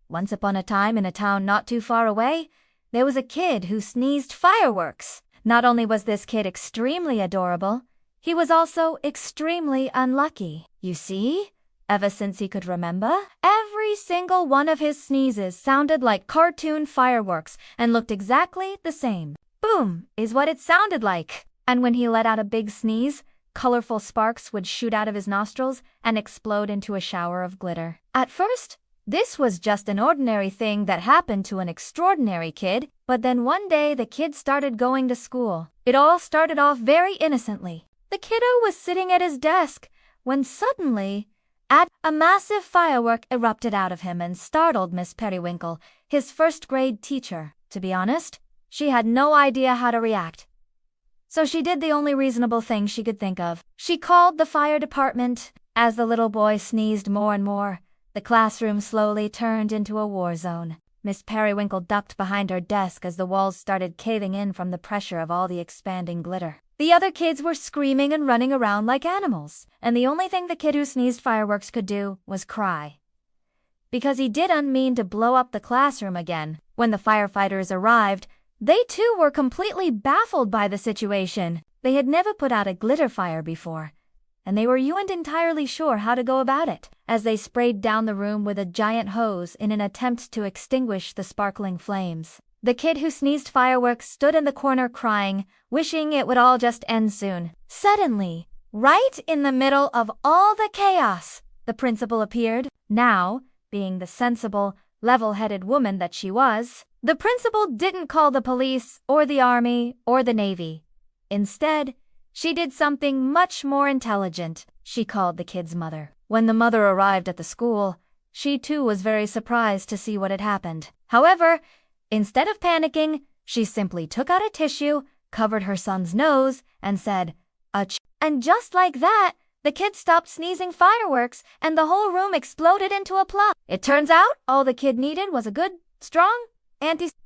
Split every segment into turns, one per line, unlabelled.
Once upon a time in a town not too far away, there was a kid who sneezed fireworks. Not only was this kid extremely adorable, he was also extremely unlucky. You see, ever since he could remember, every single one of his sneezes sounded like cartoon fireworks and looked exactly the same. Boom is what it sounded like. And when he let out a big sneeze, colorful sparks would shoot out of his nostrils and explode into a shower of glitter. At first, this was just an ordinary thing that happened to an extraordinary kid, but then one day the kid started going to school. It all started off very innocently. The kiddo was sitting at his desk when suddenly, a massive firework erupted out of him and startled Miss Periwinkle, his first-grade teacher. To be honest, she had no idea how to react. So she did the only reasonable thing she could think of. She called the fire department. As the little boy sneezed more and more, the classroom slowly turned into a war zone. Miss Periwinkle ducked behind her desk as the walls started caving in from the pressure of all the expanding glitter. The other kids were screaming and running around like animals, and the only thing the kid who sneezed fireworks could do was cry. Because he didn't mean to blow up the classroom again. When the firefighters arrived, they too were completely baffled by the situation. They had never put out a glitter fire before, and they weren't entirely sure how to go about it. As they sprayed down the room with a giant hose in an attempt to extinguish the sparkling flames, the kid who sneezed fireworks stood in the corner crying, wishing it would all just end soon. Suddenly, right in the middle of all the chaos, the principal appeared. Now, being the sensible, level-headed woman that she was, the principal didn't call the police or the army or the navy. Instead, she did something much more intelligent. She called the kid's mother. When the mother arrived at the school, she too was very surprised to see what had happened. However, instead of panicking, she simply took out a tissue, covered her son's nose, and said, "Ach!" And just like that, the kid stopped sneezing fireworks and the whole room exploded into a plug. It turns out all the kid needed was a good, strong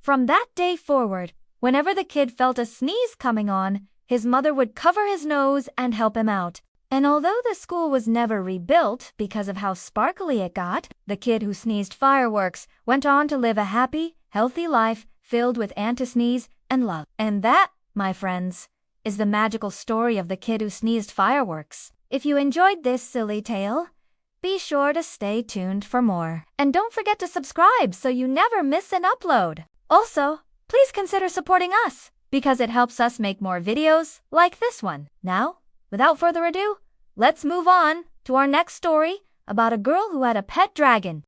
From that day forward, whenever the kid felt a sneeze coming on, his mother would cover his nose and help him out. And although the school was never rebuilt because of how sparkly it got, the kid who sneezed fireworks went on to live a happy, healthy life filled with anti-sneeze and love. And that, my friends, is the magical story of the kid who sneezed fireworks. If you enjoyed this silly tale, be sure to stay tuned for more. And don't forget to subscribe so you never miss an upload. Also, please consider supporting us, because it helps us make more videos like this one. Now, without further ado, let's move on to our next story about a girl who had a pet dragon.